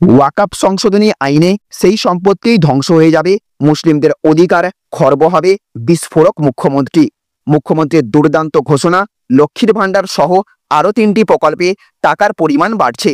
ওয়াকফ সংশোধনী আইনে সেই সম্পত্তি ধ্বংস হয়ে যাবে, মুসলিমদের অধিকার খর্ব হবে, বিস্ফোরক মুখ্যমন্ত্রীর দুর্দান্ত ঘোষণা। লক্ষ্মীর ভাণ্ডার সহ আরও 3টি প্রকল্পে টাকার পরিমাণ বাড়ছে।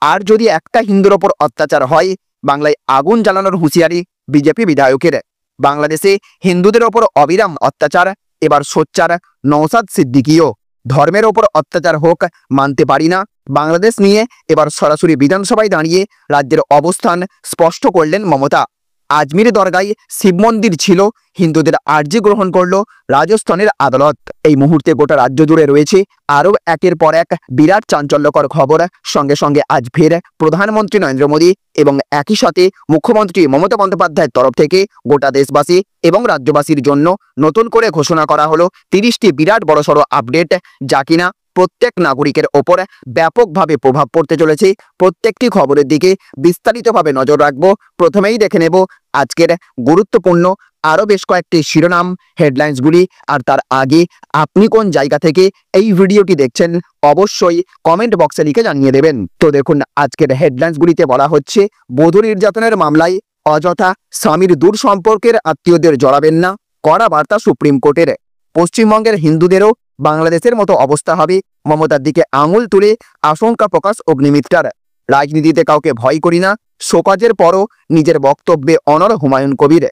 আর যদি একটা হিন্দুর ওপর অত্যাচার হয়, বাংলায় আগুন জ্বালানোর হুঁশিয়ারি বিজেপি বিধায়কের। বাংলাদেশে হিন্দুদের ওপর অবিরাম অত্যাচার, এবার সোচ্চার নওশাদ সিদ্দিকীও। ধর্মের ওপর অত্যাচার হোক, মানতে পারি না। বাংলাদেশ নিয়ে এবার সরাসরি বিধানসভায় দাঁড়িয়ে রাজ্যের অবস্থান স্পষ্ট করলেন মমতা। আজমির দরগায় শিব মন্দির ছিল, হিন্দুদের আর্জি গ্রহণ করল রাজস্থানের আদালত। এই মুহূর্তে গোটা রাজ্য জুড়ে রয়েছে আরও একের পর এক বিরাট চাঞ্চল্যকর খবর। সঙ্গে সঙ্গে আজ ফের প্রধানমন্ত্রী নরেন্দ্র মোদী এবং একই সাথে মুখ্যমন্ত্রী মমতা বন্দ্যোপাধ্যায়ের তরফ থেকে গোটা দেশবাসী এবং রাজ্যবাসীর জন্য নতুন করে ঘোষণা করা হলো 30টি বিরাট বড়সড় আপডেট, যা কিনা প্রত্যেক নাগরিকের ওপর ব্যাপকভাবে প্রভাব পড়তে চলেছে। প্রত্যেকটি খবরের দিকে বিস্তারিতভাবে নজর রাখবো। প্রথমেই দেখে নেব আজকের গুরুত্বপূর্ণ আরও বেশ কয়েকটি শিরোনাম, হেডলাইন্সগুলি। আর তার আগে আপনি কোন জায়গা থেকে এই ভিডিওটি দেখছেন অবশ্যই কমেন্ট বক্সে লিখে জানিয়ে দেবেন। তো দেখুন, আজকের হেডলাইন্সগুলিতে বলা হচ্ছে, বধূ নির্যাতনের মামলায় অযথা স্বামীর দূর সম্পর্কের আত্মীয়দের জড়াবেন না, কড়া বার্তা সুপ্রিম কোর্টের। পশ্চিমবঙ্গের হিন্দুদেরও বাংলাদেশের মতো অবস্থা হবে, মমতার দিকে আঙুল তুলে আশঙ্কা প্রকাশ অগ্নিমিত্রার। রাজনীতিতে কাউকে ভয় করি না, শোকজের পরও নিজের বক্তব্যে অনড় হুমায়ুন কবির।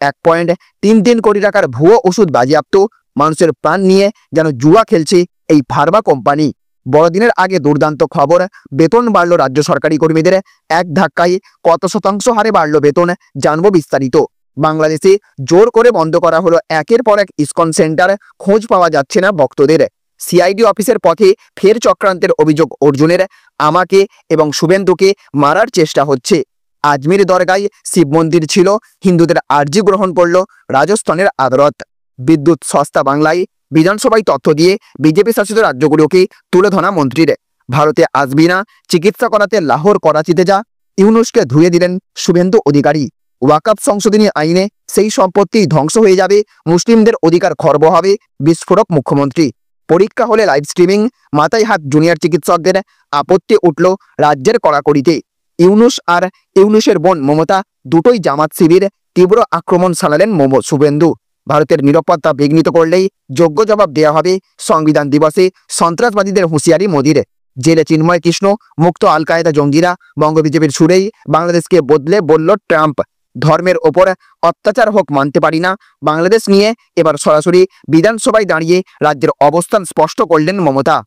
1.33 কোটি টাকার ভুয়ো ওষুধ বাজেয়াপ্ত, মানুষের প্রাণ নিয়ে যেন জুয়া খেলছে এই ফার্মা কোম্পানি। বড়দিনের আগে দুর্দান্ত খবর, বেতন বাড়ল রাজ্য সরকারি কর্মীদের। এক ধাক্কায় কত শতাংশ হারে বাড়ল বেতন, জানবো বিস্তারিত। বাংলাদেশে জোর করে বন্ধ করা হলো একের পর এক ইসকন সেন্টার, খোঁজ পাওয়া যাচ্ছে না ভক্তদের। সিআইডি অফিসের পথে ফের চক্রান্তের অভিযোগ অর্জুনের, আমাকে এবং শুভেন্দুকে মারার চেষ্টা হচ্ছে। আজমির দরগায় শিব মন্দির ছিল, হিন্দুদের আর্জি গ্রহণ করল রাজস্থানের আদালত। বিদ্যুৎ সস্তা বাংলায়, বিধানসভায় তথ্য দিয়ে বিজেপি শাসিত রাজ্যগুলোকে তুলে ধরা মন্ত্রীর। ভারতে আসবি না, চিকিৎসা করাতে লাহোর করাচিতে যা, ইউনুসকে ধুয়ে দিলেন শুভেন্দু অধিকারী। ওয়াকফ সংশোধনী আইনে সেই সম্পত্তি ধ্বংস হয়ে যাবে, মুসলিমদের অধিকার খর্ব হবে, বিস্ফোরক মুখ্যমন্ত্রী। পরীক্ষা হলে লাইভ স্ট্রিমিং, মাথায় হাত জুনিয়র চিকিৎসকদের, আপত্তি উঠল রাজ্যের কড়াকড়িতে। ইউনুস আর ইউনুসের বোন মমতা দুটোই জামাত শিবির, তীব্র আক্রমণ শানালেন শুভেন্দু। ভারতের নিরাপত্তা বিঘ্নিত করলেই যোগ্য জবাব দেওয়া হবে, সংবিধান দিবসে সন্ত্রাসবাদীদের হুঁশিয়ারি মোদির। জেলে চিন্ময় কৃষ্ণ, মুক্ত আল কায়েদা জঙ্গিরা, বঙ্গ বিজেপির সুরেই বাংলাদেশকে বদলে বলল ট্রাম্প। ধর্মের ওপর অত্যাচার হোক, মানতে পারি না। বাংলাদেশ নিয়ে এবার সরাসরি বিধানসভায় দাঁড়িয়ে রাজ্যের অবস্থান স্পষ্ট করলেন মমতা।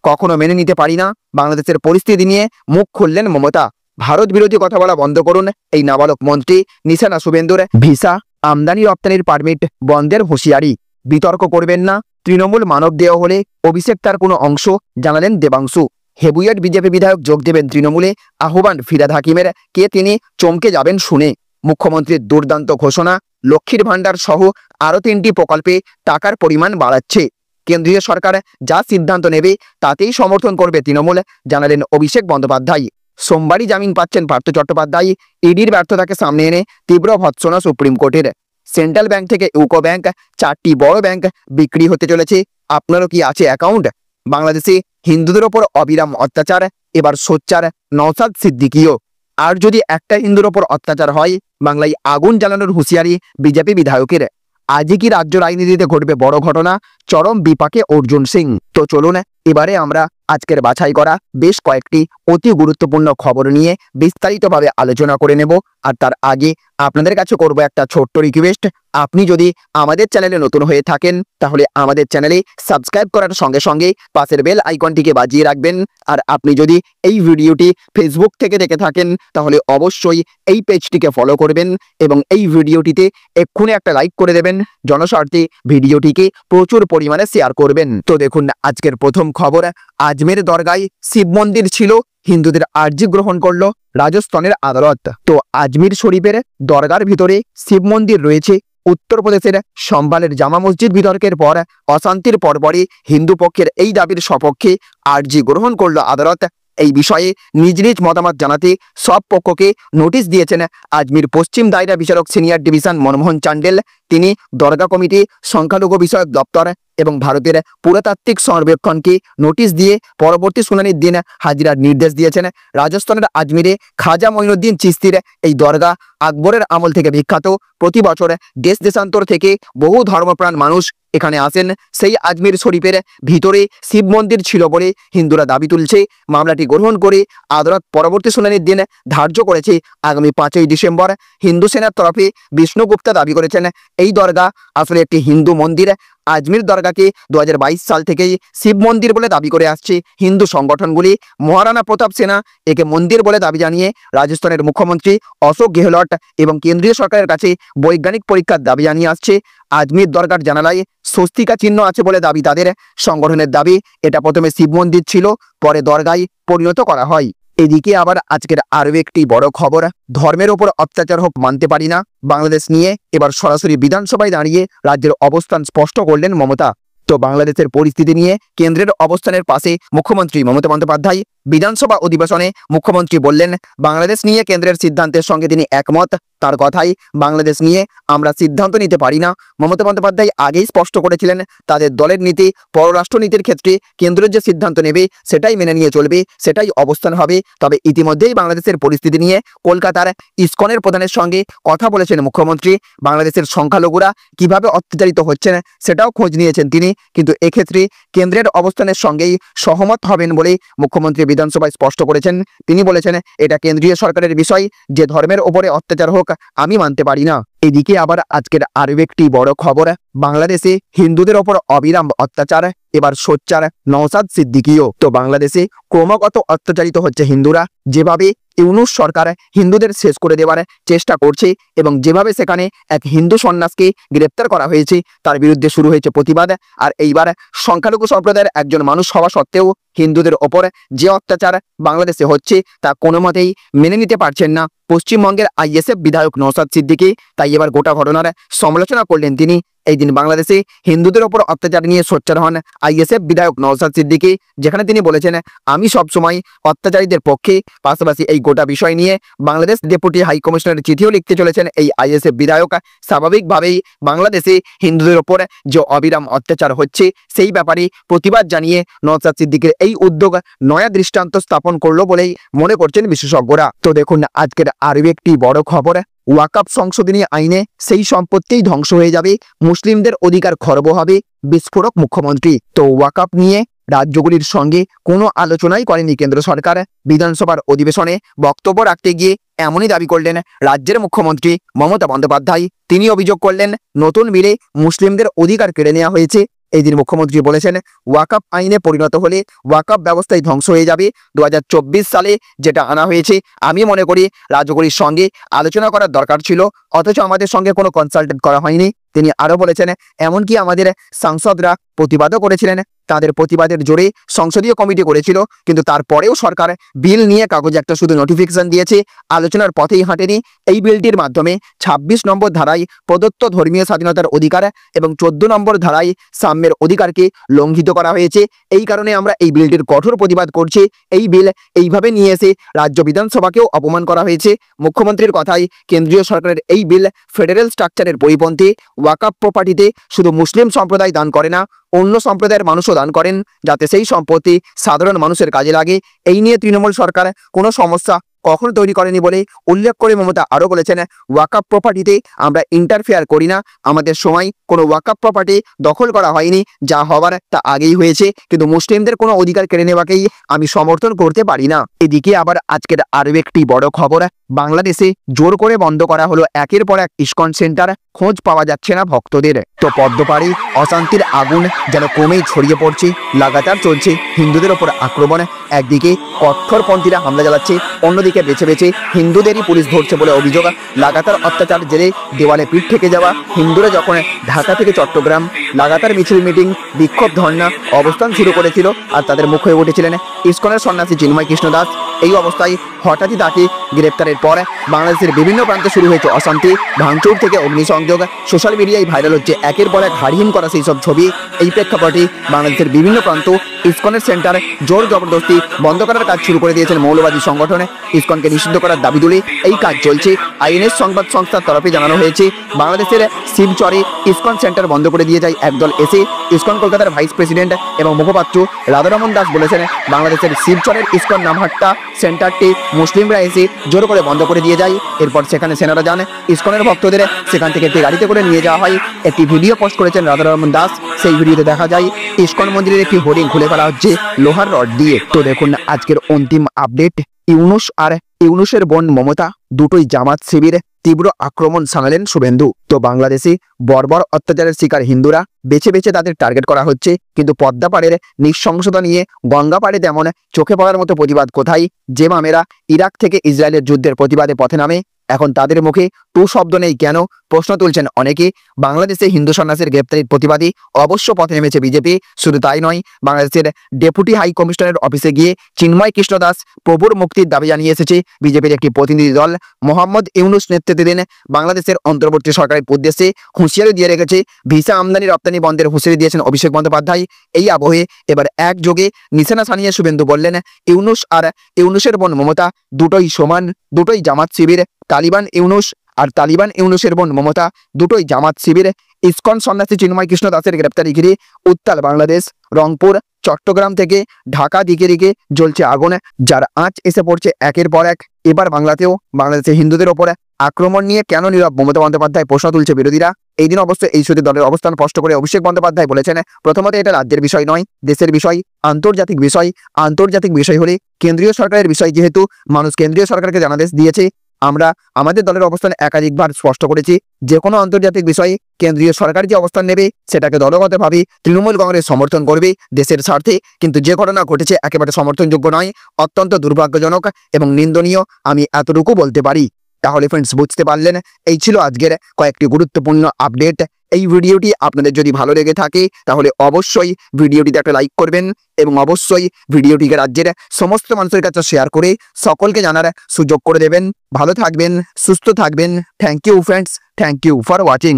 কখনো মেনে নিতে পারি না, বাংলাদেশের পরিস্থিতি নিয়ে মুখ খুললেন মমতা। ভারত বিরোধী কথা বলা বন্ধ করুন, এই নাবালক মন্ত্রী নিশানা শুভেন্দুর। ভিসা আমদানি রপ্তানির পারমিট বন্ধের হুঁশিয়ারি, বিতর্ক করবেন না, তৃণমূল মানব দেহ হলে অভিষেক তার কোনো অংশ, জানালেন দেবাংশু। হেবুয়েট বিজেপি বিধায়ক যোগ দেবেন তৃণমূলে, আহ্বান ফিরাদ হাকিমের। কে তিনি, চমকে যাবেন শুনে। মুখ্যমন্ত্রীর দুর্দান্ত ঘোষণা, লক্ষ্মীর ভাণ্ডার সহ আরও 3টি প্রকল্পে টাকার পরিমাণ বাড়াচ্ছে। কেন্দ্রীয় সরকার যা সিদ্ধান্ত নেবে তাতেই সমর্থন করবে তৃণমূল, জানালেন অভিষেক বন্দ্যোপাধ্যায়। সোমবারই জামিন পাচ্ছেন পার্থ চট্টোপাধ্যায়। ইডির ব্যর্থতাকে সামনে এনে তীব্র ভৎসনা সুপ্রিম কোর্টের। সেন্ট্রাল ব্যাংক থেকে ইউকো ব্যাংক, 4টি বড় ব্যাংক বিক্রি হতে চলেছে। আপনারও কি আছে অ্যাকাউন্ট? বাংলাদেশে হিন্দুদের ওপর অবিরাম অত্যাচার, এবার সোচ্চার নওশাদ সিদ্দিকীও। আর যদি একটা হিন্দুর ওপর অত্যাচার হয়, বাংলায় আগুন জ্বালানোর হুঁশিয়ারি বিজেপি বিধায়কের। আজই কি রাজ্য রাজনীতিতে ঘটবে বড় ঘটনা, চরম বিপাকে অর্জুন সিং। তো চলুন এবারে আমরা আজকের বাছাই করা বেশ কয়েকটি অতি গুরুত্বপূর্ণ খবর নিয়ে বিস্তারিতভাবে আলোচনা করে নেব। আর তার আগে আপনাদের কাছে করব একটা ছোট্ট রিকোয়েস্ট, আপনি যদি আমাদের চ্যানেলে নতুন হয়ে থাকেন তাহলে আমাদের চ্যানেলে সাবস্ক্রাইব করার সঙ্গে সঙ্গে পাশের বেল আইকনটিকে বাজিয়ে রাখবেন। আর আপনি যদি এই ভিডিওটি ফেসবুক থেকে দেখে থাকেন তাহলে অবশ্যই এই পেজটিকে ফলো করবেন এবং এই ভিডিওটিতে এক্ষুনি একটা লাইক করে দেবেন। জনস্বার্থে ভিডিওটিকে প্রচুর পরিমাণে শেয়ার করবেন। তো দেখুন, আজকের প্রথম খবর, আজমের দরগায় শিব মন্দির ছিল, হিন্দুদের আর্জি গ্রহণ করল রাজস্থানের আদালত। তো আজমির শরীফের দরগার ভিতরে শিব মন্দির রয়েছে। উত্তরপ্রদেশের সম্বালের জামা মসজিদ বিতর্কের পর অশান্তির পরপরই হিন্দু পক্ষের এই দাবির সপক্ষে আর্জি গ্রহণ করল আদালত। এই বিষয়ে নিজ নিজ মতামত জানাতে সব পক্ষকে নোটিশ দিয়েছেন আজমির পশ্চিম দায়রা বিচারক সিনিয়র ডিভিশন মনমোহন চান্ডেল। তিনি দরগা কমিটি, সংখ্যালঘু বিষয়ক দপ্তর এবং ভারতের পুরাতাত্ত্বিক সর্বেক্ষণকে নোটিশ দিয়ে পরবর্তী শুনানির দিন হাজিরার নির্দেশ দিয়েছেন। রাজস্থানের আজমিরে খাজা মঈনুদ্দিন চিশতির এই দরগা আকবরের আমল থেকে বিখ্যাত। প্রতি বছর দেশ দেশান্তর থেকে বহু ধর্মপ্রাণ মানুষ এখানে আসেন। সেই আজমির শরীফের ভিতরে শিব মন্দির ছিল বলে হিন্দুরা দাবি তুলছে। মামলাটি গ্রহণ করে আদালত পরবর্তী শুনানির দিন ধার্য করেছে আগামী 5ই ডিসেম্বর। হিন্দু সেনার তরফে বিষ্ণু গুপ্তা দাবি করেছেন এই দরগা আসলে একটি হিন্দু মন্দির। আজমির দরগাকে 2022 সাল থেকেই শিব মন্দির বলে দাবি করে আসছে হিন্দু সংগঠনগুলি। মহারানা প্রতাপ সেনা একে মন্দির বলে দাবি জানিয়ে রাজস্থানের মুখ্যমন্ত্রী অশোক গেহলট এবং কেন্দ্রীয় সরকারের কাছে বৈজ্ঞানিক পরীক্ষার দাবি জানিয়ে আসছে। আজমির দরগার জানালায় স্বস্তিকা চিহ্ন আছে বলে দাবি তাদের। সংগঠনের দাবি এটা প্রথমে শিব মন্দির ছিল, পরে দরগায় পরিণত করা হয়। এদিকে আবার আজকের আরও একটি বড় খবর, ধর্মের ওপর অত্যাচার হোক মানতে পারি না। বাংলাদেশ নিয়ে এবার সরাসরি বিধানসভায় দাঁড়িয়ে রাজ্যের অবস্থান স্পষ্ট করলেন মমতা। তো বাংলাদেশের পরিস্থিতি নিয়ে কেন্দ্রের অবস্থানের পাশে মুখ্যমন্ত্রী মমতা বন্দ্যোপাধ্যায়। বিধানসভা অধিবেশনে মুখ্যমন্ত্রী বললেন বাংলাদেশ নিয়ে কেন্দ্রের সিদ্ধান্তের সঙ্গে তিনি একমত। তার কথাই, বাংলাদেশ নিয়ে আমরা সিদ্ধান্ত নিতে পারি না। মমতা বন্দ্যোপাধ্যায় আগেই স্পষ্ট করেছিলেন তাদের দলের নীতি, পররাষ্ট্রনীতির ক্ষেত্রে কেন্দ্রের যে সিদ্ধান্ত নেবে সেটাই মেনে নিয়ে চলবে, সেটাই অবস্থান হবে। তবে ইতিমধ্যেই বাংলাদেশের পরিস্থিতি নিয়ে কলকাতার ইসকনের প্রধানের সঙ্গে কথা বলেছেন মুখ্যমন্ত্রী। বাংলাদেশের সংখ্যালঘুরা কিভাবে অত্যাচারিত হচ্ছেন সেটাও খোঁজ নিয়েছেন তিনি। কিন্তু এক্ষেত্রে কেন্দ্রের অবস্থানের সঙ্গেই সহমত হবেন বলে মুখ্যমন্ত্রী বিধানসভায় স্পষ্ট করেছেন। তিনি বলেছেন এটা কেন্দ্রীয় সরকারের বিষয়, যে ধর্মের ওপরে অত্যাচার হোক আমি মানতে পারি না। এদিকে আবার আজকের আরও একটি বড় খবর, বাংলাদেশে হিন্দুদের ওপর অবিরাম অত্যাচার, এবার সোচ্চার নওশাদ সিদ্দিকীও। তো বাংলাদেশে ক্রমাগত অত্যাচারিত হচ্ছে হিন্দুরা। যেভাবে ইউনূস সরকার হিন্দুদের শেষ করে দেওয়ার চেষ্টা করছে এবং যেভাবে সেখানে এক হিন্দু সন্ন্যাসকে গ্রেপ্তার করা হয়েছে তার বিরুদ্ধে শুরু হয়েছে প্রতিবাদ। আর এইবার সংখ্যালঘু সম্প্রদায়ের একজন মানুষ হওয়া সত্ত্বেও হিন্দুদের ওপর যে অত্যাচার বাংলাদেশে হচ্ছে তা কোনো মতেই মেনে নিতে পারছেন না পশ্চিমবঙ্গের আইএসএফ বিধায়ক নওশাদ সিদ্দিকী। তাই এবার গোটা ঘটনার সমালোচনা করলেন তিনি। এই দিন বাংলাদেশে হিন্দুদের ওপর অত্যাচার নিয়ে সোচ্চার হন আইএসএফ বিধায়ক নওশাদ সিদ্দিকী, যেখানে তিনি বলেছেন আমি সবসময় অত্যাচারীদের পক্ষে। পাশাপাশি এই গোটা বিষয় নিয়ে বাংলাদেশ ডেপুটি হাই কমিশনারের চিঠিও লিখতে চলেছেন এই আইএসএফ বিধায়ক। স্বাভাবিকভাবেই বাংলাদেশে হিন্দুদের ওপর যে অবিরাম অত্যাচার হচ্ছে সেই ব্যাপারে প্রতিবাদ জানিয়ে নওশাদ সিদ্দিকীর এই উদ্যোগ নয়া দৃষ্টান্ত স্থাপন করলো বলেই মনে করছেন বিশেষজ্ঞরা। তো দেখুন আজকের আরও একটি বড় খবর, ওয়াকফ সংশোধনী আইনে সেই সম্পত্তিই ধ্বংস হয়ে যাবে, মুসলিমদের অধিকার খর্ব হবে, বিস্ফোরক মুখ্যমন্ত্রী। তো ওয়াকফ নিয়ে রাজ্যগুলির সঙ্গে কোনো আলোচনাই করেনি কেন্দ্র সরকার। বিধানসভার অধিবেশনে বক্তব্য রাখতে গিয়ে এমনই দাবি করলেন রাজ্যের মুখ্যমন্ত্রী মমতা বন্দ্যোপাধ্যায়। তিনি অভিযোগ করলেন নতুন বিলে মুসলিমদের অধিকার কেড়ে নেওয়া হয়েছে। এই দিন মুখ্যমন্ত্রী বলেছেন ওয়াকফ আইনে পরিণত হলে ওয়াকফ ব্যবস্থায় ধ্বংস হয়ে যাবে। 2024 সালে যেটা আনা হয়েছে, আমি মনে করি রাজ্যগুলির সঙ্গে আলোচনা করার দরকার ছিল, অথচ আমাদের সঙ্গে কোনো কনসালটেন্ট করা হয়নি। তিনি আরও বলেছেন এমনকি আমাদের সাংসদরা প্রতিবাদও করেছিলেন। তাদের প্রতিবাদের জোরে সংসদীয় কমিটি করেছিল, কিন্তু তারপরেও সরকার বিল নিয়ে কাগজে একটা শুধু নোটিফিকেশন দিয়েছে, আলোচনার পথেই হাঁটেনি। এই বিলটির মাধ্যমে 26 নম্বর ধারায় প্রদত্ত ধর্মীয় স্বাধীনতার অধিকার এবং 14 নম্বর ধারায় সাম্যের অধিকারকে লঙ্ঘিত করা হয়েছে। এই কারণে আমরা এই বিলটির কঠোর প্রতিবাদ করছি। এই বিল এইভাবে নিয়ে এসে রাজ্য বিধানসভাকেও অপমান করা হয়েছে। মুখ্যমন্ত্রীর কথায় কেন্দ্রীয় সরকারের এই বিল ফেডারেল স্ট্রাকচারের পরিপন্থী। ওয়াকফ প্রপার্টিতে শুধু মুসলিম সম্প্রদায় দান করে না, অন্য সম্প্রদায়ের মানুষও দান করেন, যাতে সেই সম্পত্তি সাধারণ মানুষের কাজে লাগে। এই নিয়ে তৃণমূল সরকার কোনো সমস্যা কখনো তৈরি করেনি বলে উল্লেখ করে মমতা আরও বলেছেন ওয়াকফ প্রপার্টিতে আমরা ইন্টারফেয়ার করি না। আমাদের সময় কোনো ওয়াকফ প্রপার্টি দখল করা হয়নি, যা হওয়ার তা আগেই হয়েছে, কিন্তু মুসলিমদের কোনো অধিকার কেড়ে নেওয়াকেই আমি সমর্থন করতে পারি না। এদিকে আবার আজকের আরও একটি বড় খবর, বাংলাদেশে জোর করে বন্ধ করা হলো একের পর এক ইসকন সেন্টার, খোঁজ পাওয়া যাচ্ছে না ভক্তদের। তো পদ্মপাড়ে অশান্তির আগুন যেন ক্রমেই ছড়িয়ে পড়ছে, লাগাতার চলছে হিন্দুদের ওপর আক্রমণ। একদিকে কঠোরপন্থীরা হামলা চালাচ্ছে, অন্যদিকে বেছে বেছে হিন্দুদেরই পুলিশ ধরছে বলে অভিযোগ। লাগাতার অত্যাচার জেরে দেওয়ালে পিঠ থেকে যাওয়া হিন্দুরা যখন ঢাকা থেকে চট্টগ্রাম লাগাতার মিছিল, মিটিং, বিক্ষোভ, ধর্ণা অবস্থান শুরু করেছিল, আর তাদের মুখ হয়ে উঠেছিলেন ইসকনের সন্ন্যাসী চিন্ময় কৃষ্ণ দাস। এই অবস্থায় হঠাৎই তাকে গ্রেপ্তারের পর বাংলাদেশের বিভিন্ন প্রান্তে শুরু হয়েছে অশান্তি, ভাঙচুর থেকে অগ্নিসংযোগ। সোশ্যাল মিডিয়ায় ভাইরাল হচ্ছে একের পর এক হাড়হিম করা সেই সব ছবি। এই প্রেক্ষাপটে বাংলাদেশের বিভিন্ন প্রান্ত ইসকনের সেন্টার জোর জবরদস্তি বন্ধ করার কাজ শুরু করে দিয়েছেন মৌলবাদী সংগঠন। ইসকনকে নিষিদ্ধ করার দাবি তুলে এই কাজ চলছে। আইএনএস সংবাদ সংস্থার তরফে জানানো হয়েছে, বাংলাদেশের শিবচরে ইসকন সেন্টার বন্ধ করে দিয়ে যায় একদল এসে। ইসকন কলকাতার ভাইস প্রেসিডেন্ট এবং মুখপাত্র রাধারমন দাস বলেছেন, বাংলাদেশের শিবচরের ইসকন নামহাট্টা সেন্টারটি মুসলিমরা এসে জোর করে বন্ধ করে দিয়ে যায়। এরপর সেখানে সেনারা যান, ইসকনের ভক্তদের সেখান থেকে একটি গাড়িতে করে নিয়ে যাওয়া হয়। একটি ভিডিও পোস্ট করেছেন রাধারমন দাস। সেই ভিডিওতে দেখা যায় ইসকন মন্দিরের একটি হোর্ডিং খুলে ফেলা হচ্ছে লোহার রড দিয়ে। তো দেখুন আজকের অন্তিম আপডেট, ইউনূস আর ইউনূসের বোন মমতা দুটোই জামাত শিবির তীব্র আক্রমণ সানালেন শুভেন্দু। তো বাংলাদেশে বর্বর অত্যাচারের শিকার হিন্দুরা বেছে বেছে তাদের টার্গেট করা হচ্ছে, কিন্তু পদ্মা পাড়ের নৃশংসতা নিয়ে গঙ্গা পাড়ে তেমন চোখে পড়ার মতো প্রতিবাদ কোথায়? যে মামেরা ইরাক থেকে ইসরায়েলের যুদ্ধের প্রতিবাদে পথে নামে, এখন তাদের মুখে টু শব্দ নেই কেন? প্রশ্ন তুলছেন অনেকে। বাংলাদেশে হিন্দু সন্ন্যাসীর গ্রেপ্তারির প্রতিবাদী অবশ্য পথে নেমেছে বিজেপি। শুধু তাই নয়, বাংলাদেশের ডেপুটি হাই কমিশনারের অফিসে গিয়ে চিন্ময় কৃষ্ণ দাস প্রভুর মুক্তির দাবি জানিয়ে এসেছে বিজেপির একটি প্রতিনিধি দল। মোহাম্মদ ইউনূস নেতৃত্বাধীন বাংলাদেশের অন্তর্বর্তী সরকারের উদ্দেশ্যে হুঁশিয়ারি দিয়ে রেখেছে। ভিসা আমদানি রপ্তানি বন্ধের হুঁশিয়ারি দিয়েছেন অভিষেক বন্দ্যোপাধ্যায়। এই আবহে এবার একযোগে নিশানা ছানিয়ে শুভেন্দু বললেন, ইউনূস আর ইউনূসের বোন মমতা দুটোই সমান, দুটোই জামাত শিবির। তালিবান ইউনূস আর তালিবান ইউনূসের বোন মমতা দুটোই জামাত শিবির। ইসকন সন্ন্যাসী চিন্ময় কৃষ্ণ দাসের গ্রেপ্তারি ঘিরে উত্তাল বাংলাদেশ। রংপুর, চট্টগ্রাম থেকে ঢাকা দিকে দিকে জ্বলছে আগুন, যার আঁচ এসে পড়ছে একের পর এক। এবার বাংলাতেও বাংলাদেশের হিন্দুদের ওপরে আক্রমণ নিয়ে কেন নীরব মমতা বন্দ্যোপাধ্যায়? প্রশ্ন তুলছে বিরোধীরা। এই দিন অবশ্য এই ইস্যুতে দলের অবস্থান স্পষ্ট করে অভিষেক বন্দ্যোপাধ্যায় বলেছেন, প্রথমত এটা রাজ্যের বিষয় নয়, দেশের বিষয়, আন্তর্জাতিক বিষয়। আন্তর্জাতিক বিষয় হলে কেন্দ্রীয় সরকারের বিষয়, যেহেতু মানুষ কেন্দ্রীয় সরকারকে জানাদেশ দিয়েছে। আমরা আমাদের দলের অবস্থান একাধিকবার স্পষ্ট করেছি, যে কোনো আন্তর্জাতিক বিষয়ে কেন্দ্রীয় সরকার যে অবস্থান নেবে সেটাকে দলগতভাবে তৃণমূল কংগ্রেস সমর্থন করবে দেশের স্বার্থে। কিন্তু যে ঘটনা ঘটেছে একেবারে সমর্থনযোগ্য নয়, অত্যন্ত দুর্ভাগ্যজনক এবং নিন্দনীয়, আমি এতটুকু বলতে পারি। তাহলে ফ্রেন্ডস, বুঝতে পারলেন, এই ছিল আজকের কয়েকটি গুরুত্বপূর্ণ আপডেট। এই ভিডিওটি আপনাদের যদি ভালো লেগে থাকে তাহলে অবশ্যই ভিডিওটিতে একটা লাইক করবেন এবং অবশ্যই ভিডিওটিকে রাজ্যের সমস্ত মানুষের কাছে শেয়ার করে সকলকে জানার সুযোগ করে দেবেন। ভালো থাকবেন, সুস্থ থাকবেন। Thank you friends, thank you for watching.